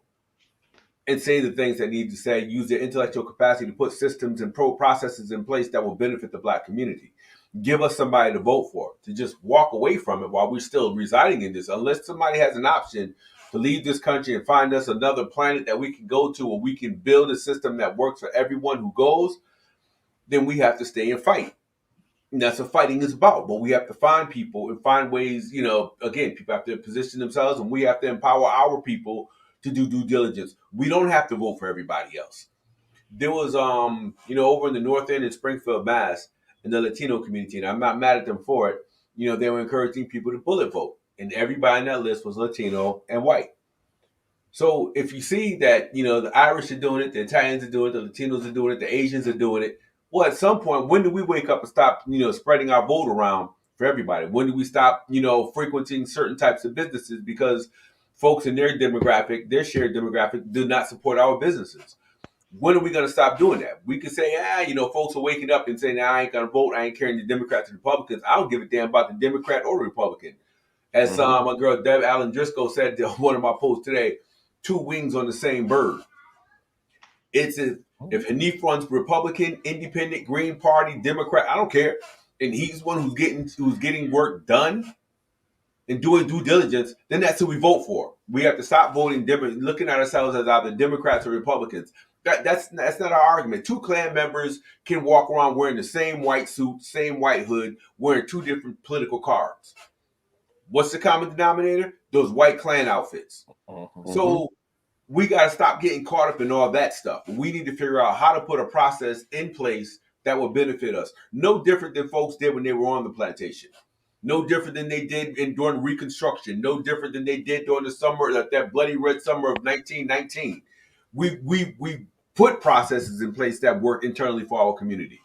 and say the things they need to say, use their intellectual capacity to put systems and processes in place that will benefit the black community. Give us somebody to vote for. To just walk away from it while we're still residing in this, unless somebody has an option to leave this country and find us another planet that we can go to where we can build a system that works for everyone who goes, then we have to stay and fight. And that's what fighting is about. But we have to find people and find ways, again, people have to position themselves and we have to empower our people to do due diligence. We don't have to vote for everybody else. There was, over in the North End in Springfield, Mass, in the Latino community, and I'm not mad at them for it, they were encouraging people to bullet vote. And everybody on that list was Latino and white. So if you see that, the Irish are doing it, the Italians are doing it, the Latinos are doing it, the Asians are doing it, well, at some point, when do we wake up and stop, spreading our vote around for everybody? When do we stop, frequenting certain types of businesses because folks in their demographic, their shared demographic, do not support our businesses? When are we going to stop doing that? We can say, folks are waking up and saying, I ain't going to vote. I ain't caring the Democrats or Republicans. I don't give a damn about the Democrat or Republican. As my girl Deb Allen Driscoll said to one of my posts today, two wings on the same bird. It's if Hanif runs Republican, Independent, Green Party, Democrat, I don't care, and he's one who's getting work done and doing due diligence, then that's who we vote for. We have to stop voting, looking at ourselves as either Democrats or Republicans. That's not our argument. Two Klan members can walk around wearing the same white suit, same white hood, wearing two different political cards. What's the common denominator? Those white Klan outfits. So we got to stop getting caught up in all that stuff. We need to figure out how to put a process in place that will benefit us. No different than folks did when they were on the plantation. No different than they did during Reconstruction. No different than they did during the summer, that bloody red summer of 1919. We put processes in place that work internally for our community.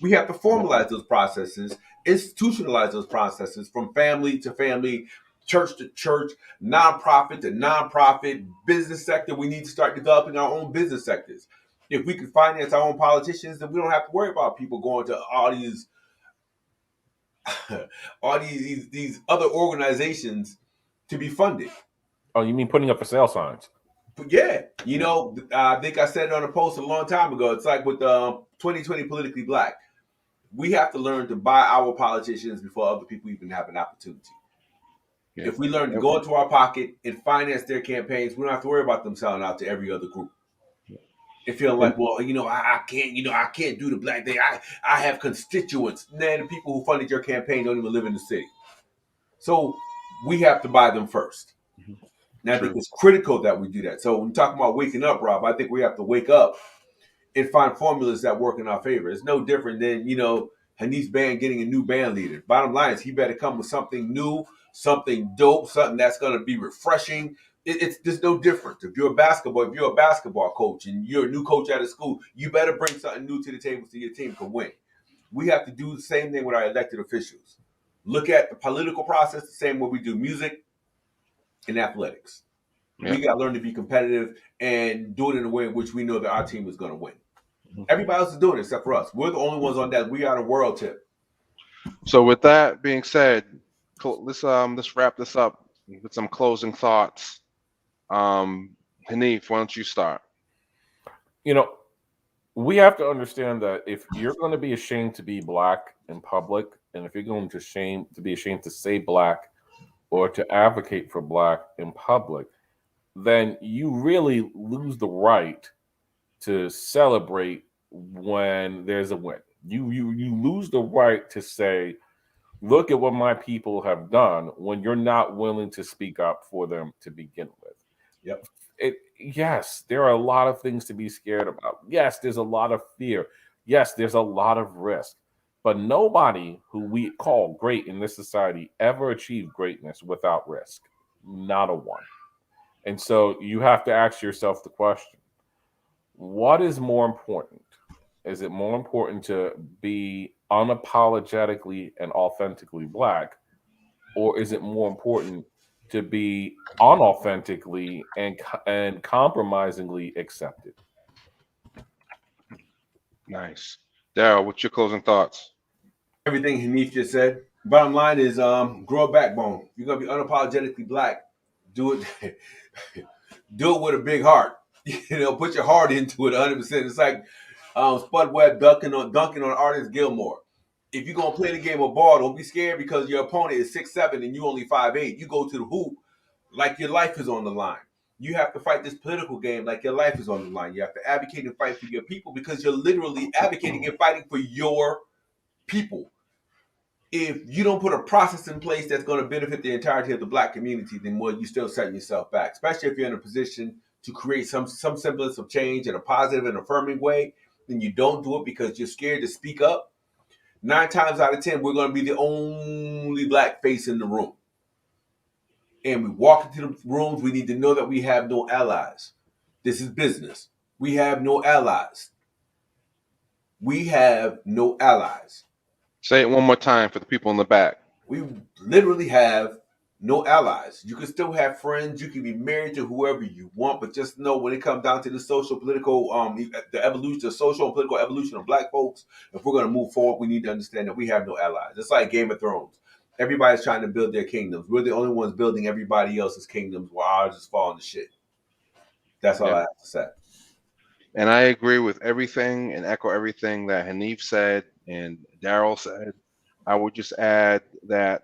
We have to formalize those processes, institutionalize those processes from family to family, church to church, nonprofit to nonprofit, business sector. We need to start developing our own business sectors. If we can finance our own politicians, then we don't have to worry about people going to all these other organizations to be funded. Oh, you mean putting up for sale signs? But yeah, I think I said it on a post a long time ago. It's like with 2020 Politically Black. We have to learn to buy our politicians before other people even have an opportunity. Yeah. If we learn to go into our pocket and finance their campaigns, we don't have to worry about them selling out to every other group. And feeling like, well, I can't do the black thing. I have constituents. Man, the people who funded your campaign don't even live in the city. So we have to buy them first. And I think it's critical that we do that. So when talking about waking up, Rob, I think we have to wake up and find formulas that work in our favor. It's no different than, Hanif's band getting a new band leader. Bottom line is he better come with something new, something dope, something that's going to be refreshing. It's just no different. If you're a basketball coach and you're a new coach at a school, you better bring something new to the table so your team can win. We have to do the same thing with our elected officials. Look at the political process the same way we do music and athletics. Yeah. We got to learn to be competitive and do it in a way in which we know that our team is going to win. Everybody else is doing it except for us. We're the only ones on that. We are the world tip. So with that being said, let's wrap this up with some closing thoughts. Hanif, why don't you start? We have to understand that if you're going to be ashamed to be black in public, and if you're going to be ashamed to say black or to advocate for black in public, then you really lose the right to celebrate when there's a win. You lose the right to say, look at what my people have done, when you're not willing to speak up for them to begin with. Yep. Yes, there are a lot of things to be scared about. Yes, there's a lot of fear. Yes, there's a lot of risk. But nobody who we call great in this society ever achieved greatness without risk. Not a one. And so you have to ask yourself the question, what is more important? Is it more important to be unapologetically and authentically black, or is it more important to be unauthentically and compromisingly accepted? Nice. Daryl, what's your closing thoughts? Everything Hanif just said. Bottom line is grow a backbone. You're going to be unapologetically black. Do it. Do it with a big heart. Put your heart into it 100%. It's like Spud Webb dunking on Artist Gilmore. If you're going to play the game of ball, don't be scared because your opponent is 6'7" and you only 5'8". You go to the hoop like your life is on the line. You have to fight this political game like your life is on the line. You have to advocate and fight for your people because you're literally advocating and fighting for your people. If you don't put a process in place that's going to benefit the entirety of the black community, then you're still setting yourself back, especially if you're in a position to create some semblance of change in a positive and affirming way, then you don't do it because you're scared to speak up. 9 times out of 10, we're going to be the only black face in the room. And we walk into the rooms, we need to know that we have no allies. This is business. We have no allies. We have no allies. Say it one more time for the people in the back. We literally have no allies. You can still have friends. You can be married to whoever you want, but just know when it comes down to the social, political, the social and political evolution of black folks, if we're going to move forward, we need to understand that we have no allies. It's like Game of Thrones. Everybody's trying to build their kingdoms. We're the only ones building everybody else's kingdoms while ours is falling to shit. That's all I have to say. And I agree with everything and echo everything that Hanif said and Daryl said. I would just add that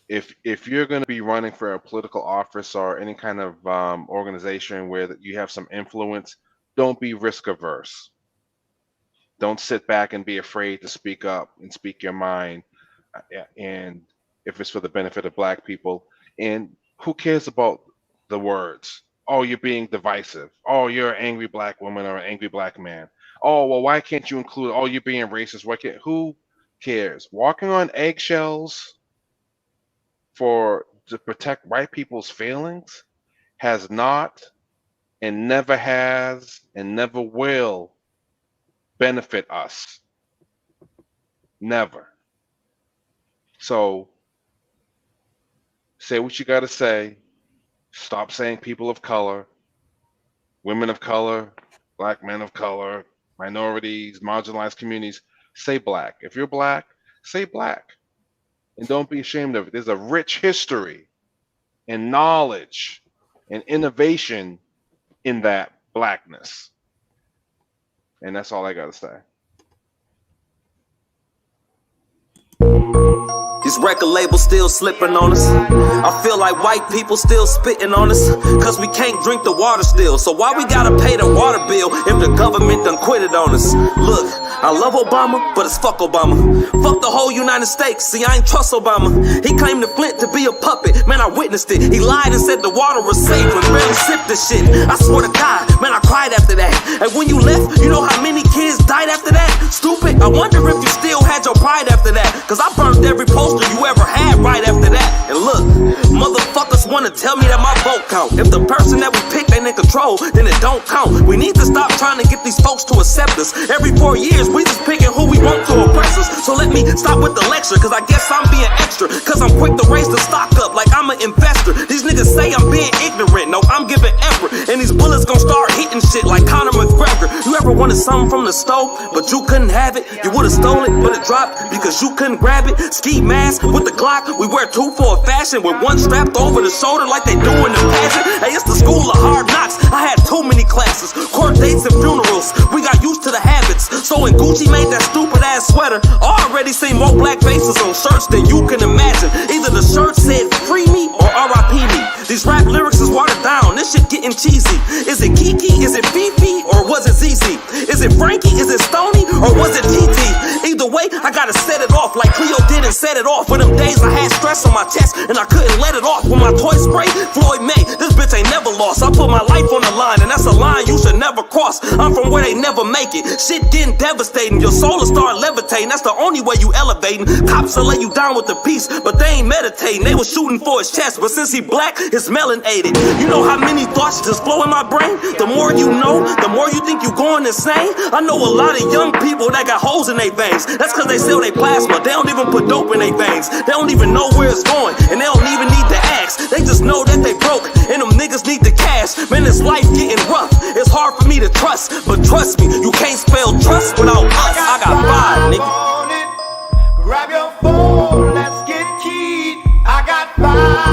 if you're going to be running for a political office or any kind of organization where you have some influence, don't be risk averse. Don't sit back and be afraid to speak up and speak your mind. And if it's for the benefit of black people, and who cares about the words? Oh, you're being divisive. Oh, you're an angry black woman or an angry black man. Oh, well, why can't you include, oh, you're being racist. Who cares? Walking on eggshells to protect white people's feelings has not and never has and never will benefit us. Never. So say what you got to say. Stop saying people of color, women of color, black men of color, minorities, marginalized communities. Say black. If you're black, say black. And don't be ashamed of it. There's a rich history and knowledge and innovation in that blackness. And that's all I got to say. It's record label still slipping on us. I feel like white people still spitting on us, cause we can't drink the water still. So why we gotta pay the water bill if the government done quitted on us? Look, I love Obama, but it's fuck Obama. Fuck the whole United States, see I ain't trust Obama. He claimed the Flint to be a puppet, man I witnessed it. He lied and said the water was safe and barely sipped this shit. I swear to God, man I cried after that. And when you left, you know how many kids died after that? Stupid, I wonder if you still had your pride after that. Cause I burned every poster you ever had right after that. And look, motherfuckers wanna tell me that my vote count. If the person that we picked ain't in control, then it don't count. We need to stop trying to get these folks to accept us. Every 4 years, we just picking who we want to oppress us. So let me stop with the lecture, cause I guess I'm being extra. Cause I'm quick to raise the stock up like I'm an investor. These niggas say I'm being ignorant, no, I'm giving effort. And these bullets gon' start hitting shit like Conor McGregor. You ever wanted something from the stove, but you couldn't have it? You would've stole it, but it dropped because you couldn't grab it. Ski mask with the Glock, we wear two for a fashion, with one strapped over the shoulder like they do in the pageant. Hey, it's the school of hard knocks, I had too many classes, court dates and funerals, we got used to the habits. So when Gucci made that stupid ass sweater, I already seen more black faces on shirts than you can imagine. Either the shirt said free me or RIP me. These rap lyrics is watered down, this shit getting cheesy. Is it Kiki, is it Fifi, or was it ZZ? Is it Frankie, is it Stoney, or was it TT? Either way, I gotta set it off like Cleo did and set it off. For them days I had stress on my chest and I couldn't let it off. When my toy spray, Floyd May, this bitch ain't never lost. I put my life on the line and that's a line you should never cross. I'm from where they never make it. Shit getting devastating, your soul will start levitating. That's the only way you elevating. Cops will lay you down with the peace, but they ain't meditating. They was shooting for his chest, but since he black, his melanated. You know how many thoughts just flow in my brain? The more you know, the more you think you going insane. I know a lot of young people that got holes in their veins. That's cause they sell their plasma. They don't even put dope in their veins. They don't even know where it's going, and they don't even need to ask. They just know that they broke, and them niggas need the cash. Man, this life getting rough. It's hard for me to trust, but trust me, you can't spell trust without us.